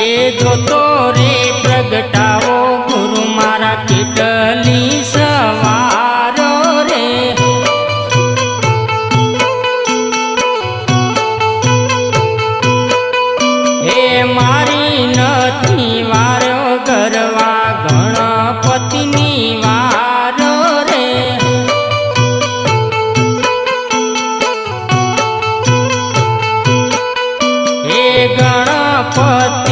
એ જોતો રે પ્રગટાવો ગુરુ મારા કેટલી સવારો રે હે મારી નથી વારો ગરવા ગણપતિની વારો રે હે ગણપતિ